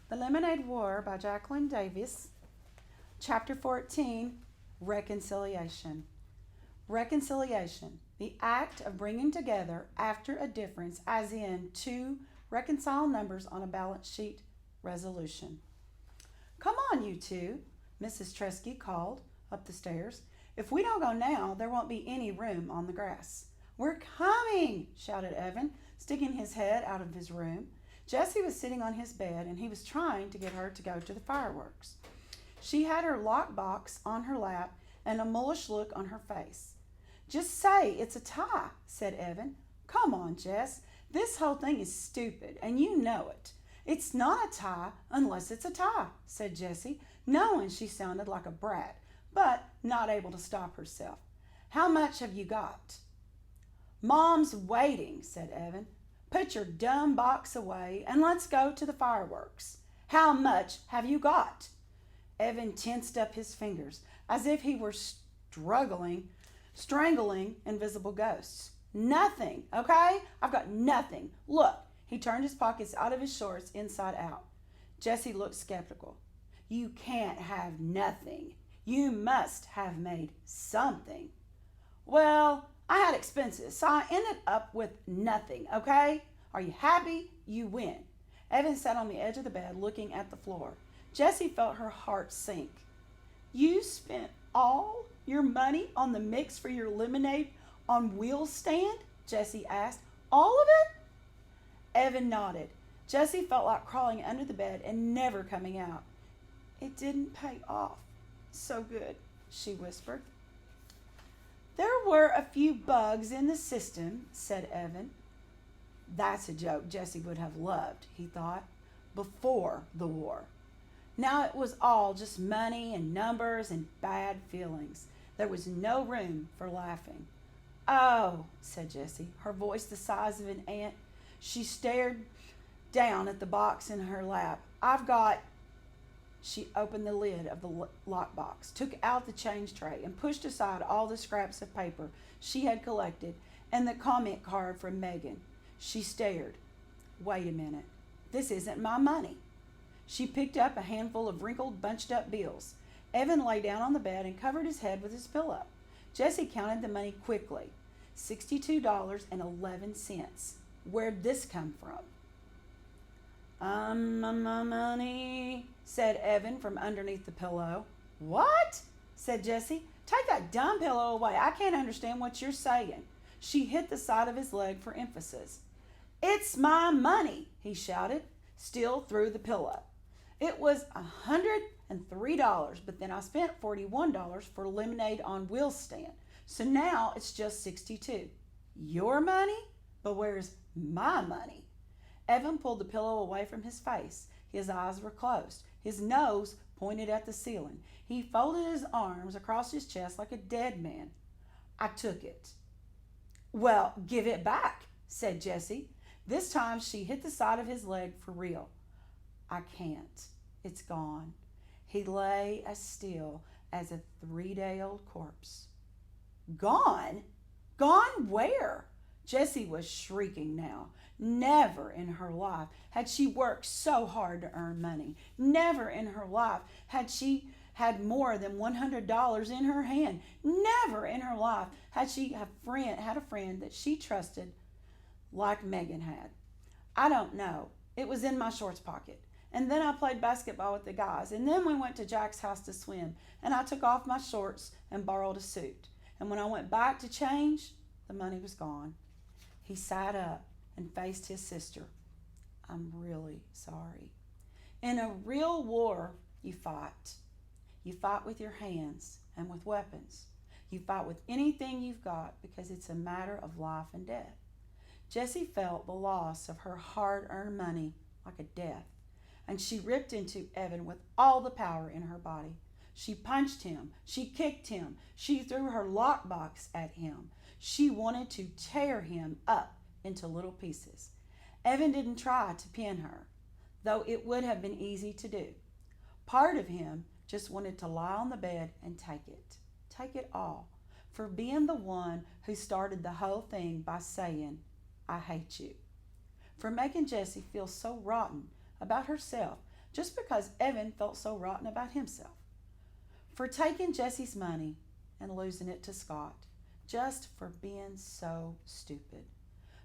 The Lemonade War by Jacqueline Davis. Chapter 14, Reconciliation. Reconciliation, the act of bringing together after a difference, as in two reconciled numbers on a balance sheet resolution. Come on, you two, Mrs. Tresky called up the stairs. If we don't go now, there won't be any room on the grass. We're coming, shouted Evan, sticking his head out of his room. Jessie was sitting on his bed, and he was trying to get her to go to the fireworks. She had her lockbox on her lap and a mulish look on her face. Just say it's a tie, said Evan. Come on, Jess. This whole thing is stupid, and you know it. It's not a tie unless it's a tie, said Jessie, knowing she sounded like a brat, but not able to stop herself. How much have you got? Mom's waiting, said Evan. Put your dumb box away and let's go to the fireworks. How much have you got? Evan tensed up his fingers as if he were strangling invisible ghosts. Nothing, okay? I've got nothing. Look, he turned his pockets out of his shorts inside out. Jessie looked skeptical. You can't have nothing. You must have made something. Well, I had expenses, so I ended up with nothing, okay? Are you happy? You win. Evan sat on the edge of the bed looking at the floor. Jessie felt her heart sink. You spent all your money on the mix for your lemonade on wheels stand? Jessie asked. All of it? Evan nodded. Jessie felt like crawling under the bed and never coming out. It didn't pay off so good, she whispered. There were a few bugs in the system, said Evan. That's a joke Jessie would have loved, he thought, before the war. Now it was all just money and numbers and bad feelings. There was no room for laughing. Oh, said Jessie, her voice the size of an ant. She stared down at the box in her lap. I've got... She opened the lid of the lockbox, took out the change tray, and pushed aside all the scraps of paper she had collected and the comment card from Megan. She stared. Wait a minute. This isn't my money. She picked up a handful of wrinkled, bunched-up bills. Evan lay down on the bed and covered his head with his pillow. Jessie counted the money quickly. $62.11. Where'd this come from? My money, said Evan from underneath the pillow. What? Said Jessie. Take that dumb pillow away. I can't understand what you're saying. She hit the side of his leg for emphasis. It's my money, he shouted, still through the pillow. It was $103, but then I spent $41 for lemonade on wheels stand. So now it's just $62. Your money? But where's my money? Evan pulled the pillow away from his face. His eyes were closed. His nose pointed at the ceiling. He folded his arms across his chest like a dead man. I took it. Well, give it back, said Jessie. This time she hit the side of his leg for real. I can't. It's gone. He lay as still as a 3-day-old corpse. Gone? Gone where? Jessie was shrieking now. Never in her life had she worked so hard to earn money. Never in her life had she had more than $100 in her hand. Never in her life had she had a friend that she trusted like Megan had. I don't know. It was in my shorts pocket. And then I played basketball with the guys. And then we went to Jack's house to swim. And I took off my shorts and borrowed a suit. And when I went back to change, the money was gone. He sat up and faced his sister. I'm really sorry. In a real war, you fight. You fight with your hands and with weapons. You fight with anything you've got because it's a matter of life and death. Jessie felt the loss of her hard-earned money like a death, and she ripped into Evan with all the power in her body. She punched him. She kicked him. She threw her lockbox at him. She wanted to tear him up into little pieces. Evan didn't try to pin her, though it would have been easy to do. Part of him just wanted to lie on the bed and take it all, for being the one who started the whole thing by saying, I hate you. For making Jessie feel so rotten about herself just because Evan felt so rotten about himself for taking Jesse's money and losing it to Scott, just for being so stupid.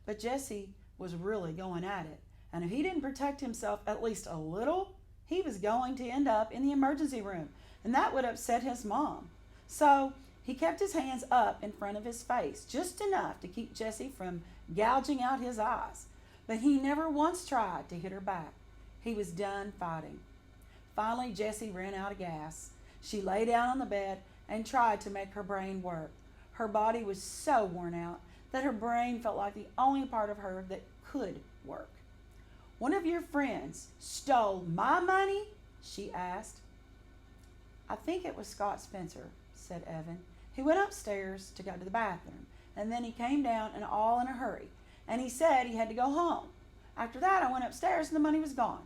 But Jesse was really going at it, and if he didn't protect himself at least a little, he was going to end up in the emergency room, and that would upset his mom. So he kept his hands up in front of his face, just enough to keep Jesse from gouging out his eyes. But he never once tried to hit her back. He was done fighting. Finally, Jessie ran out of gas. She lay down on the bed and tried to make her brain work. Her body was so worn out that her brain felt like the only part of her that could work. "One of your friends stole my money?" she asked. "I think it was Scott Spencer," said Evan. "He went upstairs to go to the bathroom, and then he came down and all in a hurry, and he said he had to go home. After that, I went upstairs and the money was gone."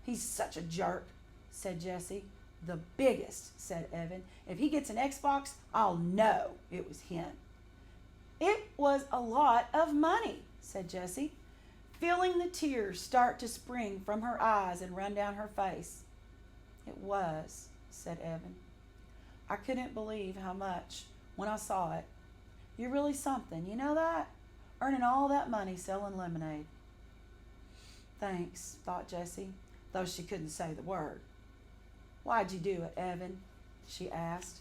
"He's such a jerk," said Jessie. "The biggest," said Evan. "If he gets an Xbox, I'll know it was him." "It was a lot of money," said Jessie, feeling the tears start to spring from her eyes and run down her face. "It was," said Evan. "I couldn't believe how much when I saw it. You're really something, you know that? Earning all that money selling lemonade." "Thanks," thought Jessie, though she couldn't say the word. "Why'd you do it, Evan?" she asked.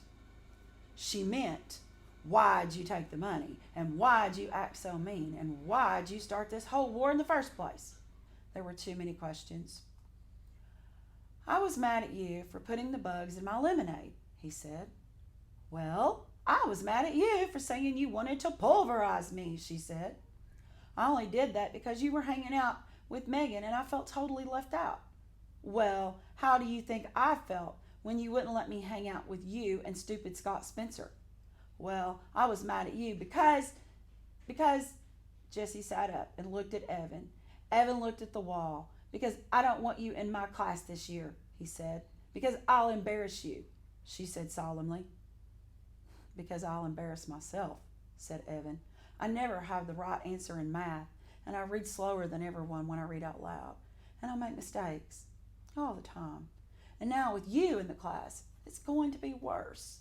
She meant, why'd you take the money? And why'd you act so mean? And why'd you start this whole war in the first place? There were too many questions. "I was mad at you for putting the bugs in my lemonade," he said. "Well, I was mad at you for saying you wanted to pulverize me," she said. "I only did that because you were hanging out with Megan and I felt totally left out." "Well, how do you think I felt when you wouldn't let me hang out with you and stupid Scott Spencer?" "Well, I was mad at you because Jessie sat up and looked at Evan. Evan looked at the wall. "Because I don't want you in my class this year," he said. "Because I'll embarrass you," she said solemnly. "Because I'll embarrass myself," said Evan. "I never have the right answer in math, and I read slower than everyone when I read out loud, and I make mistakes all the time. And now with you in the class, it's going to be worse.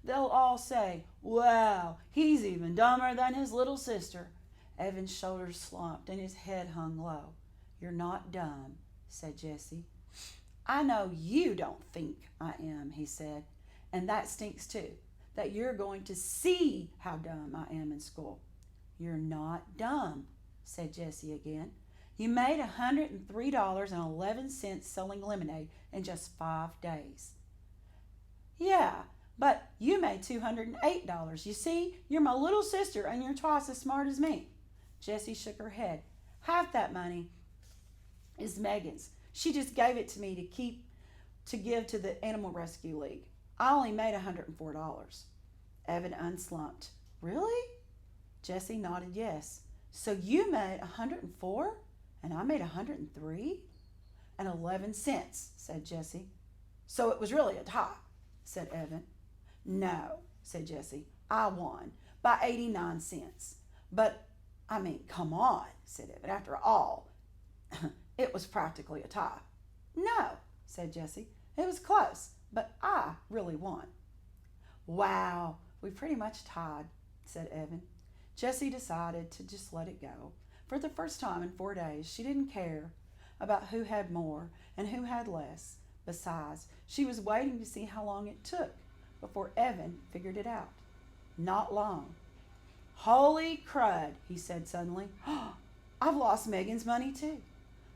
They'll all say, 'Wow, he's even dumber than his little sister.'" Evan's shoulders slumped and his head hung low. "You're not dumb," said Jessie. "I know you don't think I am," he said. "And that stinks too, that you're going to see how dumb I am in school." "You're not dumb," said Jessie again. "You made $103.11 selling lemonade in just 5 days. "Yeah, but you made $208. You see, you're my little sister and you're twice as smart as me." Jessie shook her head. "Half that money is Megan's. She just gave it to me to give to the Animal Rescue League. I only made $104. Evan unslumped. "Really?" Jessie nodded yes. "So you made $104 and I made $103.11, said Jessie. "So it was really a tie," said Evan. "No," said Jessie. "I won by 89 cents. But, I mean, come on," said Evan. "After all, it was practically a tie." "No," said Jessie. "It was close, but I really won." "Wow, we pretty much tied," said Evan. Jessie decided to just let it go. For the first time in 4 days, she didn't care about who had more and who had less. Besides, she was waiting to see how long it took before Evan figured it out. Not long. "Holy crud," he said suddenly. "I've lost Megan's money too.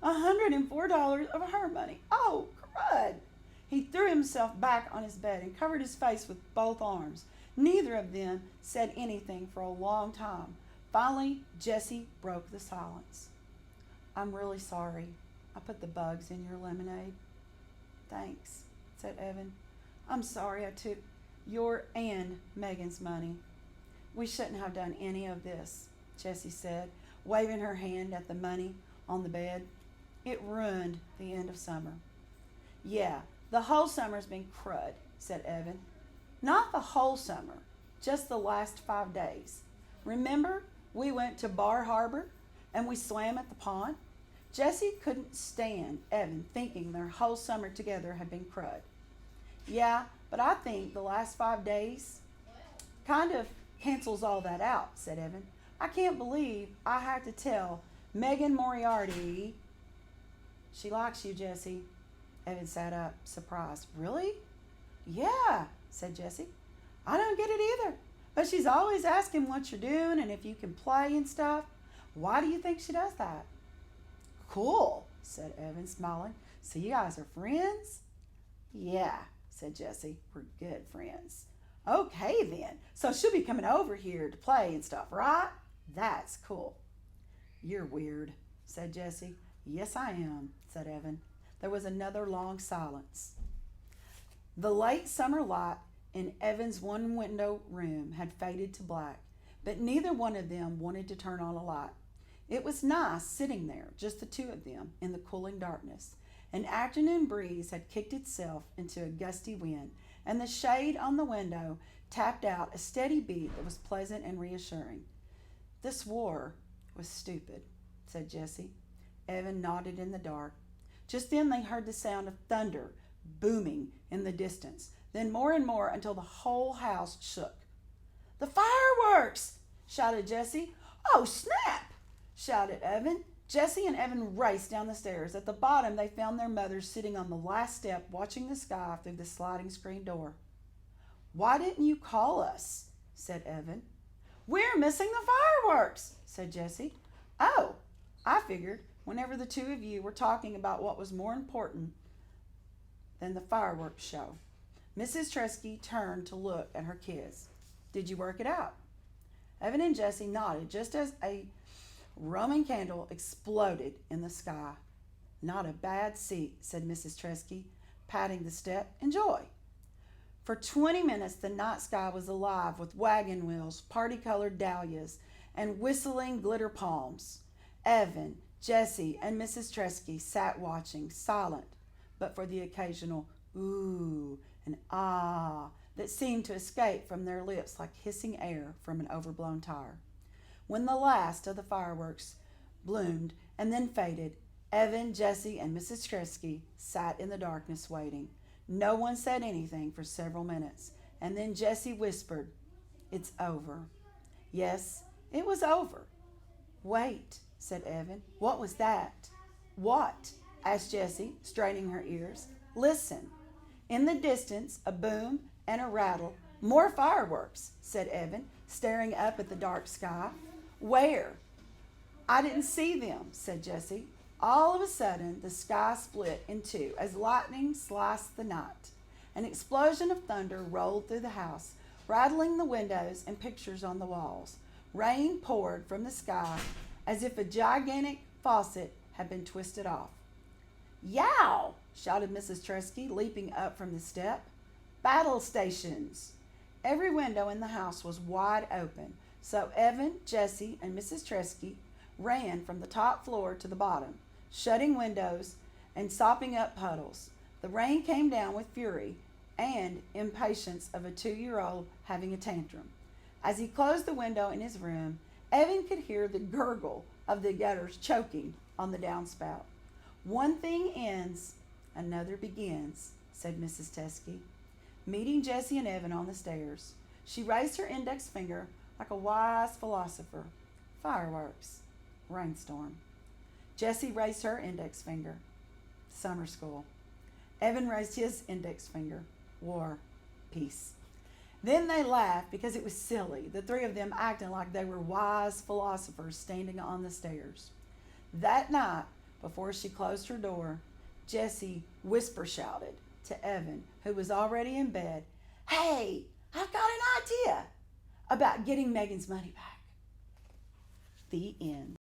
$104 of her money. Oh, crud." He threw himself back on his bed and covered his face with both arms. Neither of them said anything for a long time. Finally, Jessie broke the silence. "I'm really sorry I put the bugs in your lemonade." "Thanks," said Evan. "I'm sorry I took your and Megan's money. We shouldn't have done any of this," Jessie said, waving her hand at the money on the bed. "It ruined the end of summer." "Yeah, the whole summer's been crud," said Evan. "Not the whole summer, just the last 5 days. Remember, we went to Bar Harbor and we swam at the pond?" Jessie couldn't stand Evan thinking their whole summer together had been crud. Yeah, but I think the last 5 days kind of cancels all that out, said Evan. I can't believe I had to tell Megan Moriarty she likes you, Jessie. Evan sat up, surprised. Really? Yeah, said Jessie. I don't get it either. But she's always asking what you're doing and if you can play and stuff. Why do you think she does that? Cool, said Evan, smiling. So you guys are friends? Yeah, said Jessie. We're good friends. Okay then. So she'll be coming over here to play and stuff, right? That's cool. You're weird, said Jessie. Yes, I am, said Evan. There was another long silence. The late summer light in Evan's one-window room had faded to black, but neither one of them wanted to turn on a light. It was nice sitting there, just the two of them, in the cooling darkness. An afternoon breeze had kicked itself into a gusty wind, and the shade on the window tapped out a steady beat that was pleasant and reassuring. This war was stupid, said Jessie. Evan nodded in the dark. Just then they heard the sound of thunder booming in the distance, then more and more until the whole house shook. The fireworks! Shouted Jessie. Oh, snap! Shouted Evan. Jessie and Evan raced down the stairs. At the bottom, they found their mother sitting on the last step watching the sky through the sliding screen door. Why didn't you call us? Said Evan. We're missing the fireworks, said Jessie. Oh, I figured whenever the two of you were talking about what was more important than the fireworks show. Mrs. Tresky turned to look at her kids. Did you work it out? Evan and Jessie nodded just as a Roman candle exploded in the sky. Not a bad seat, said Mrs. Tresky, patting the step. Enjoy. For 20 minutes, the night sky was alive with wagon wheels, party-colored dahlias, and whistling glitter palms. Evan, Jessie, and Mrs. Tresky sat watching, silent, but for the occasional ooh and ah that seemed to escape from their lips like hissing air from an overblown tire. When the last of the fireworks bloomed and then faded, Evan, Jessie, and Mrs. Tresky sat in the darkness waiting. No one said anything for several minutes, and then Jessie whispered, "It's over." Yes, it was over. Wait, said Evan. What was that? What? Asked Jessie, straining her ears. Listen. In the distance, a boom and a rattle. More fireworks, said Evan, staring up at the dark sky. Where? I didn't see them, said Jessie. All of a sudden, the sky split in two as lightning sliced the night. An explosion of thunder rolled through the house, rattling the windows and pictures on the walls. Rain poured from the sky as if a gigantic faucet had been twisted off. Yow! Shouted Mrs. Tresky, leaping up from the step. Battle stations! Every window in the house was wide open, so Evan, Jessie, and Mrs. Tresky ran from the top floor to the bottom, shutting windows and sopping up puddles. The rain came down with fury and impatience of a 2-year-old having a tantrum. As he closed the window in his room, Evan could hear the gurgle of the gutters choking on the downspout. One thing ends, another begins, said Mrs. Teskey. Meeting Jessie and Evan on the stairs, she raised her index finger like a wise philosopher. Fireworks. Rainstorm. Jessie raised her index finger. Summer school. Evan raised his index finger. War. Peace. Then they laughed because it was silly, the three of them acting like they were wise philosophers standing on the stairs. That night, before she closed her door, Jessie whisper shouted to Evan, who was already in bed, "Hey, I've got an idea about getting Megan's money back." The end.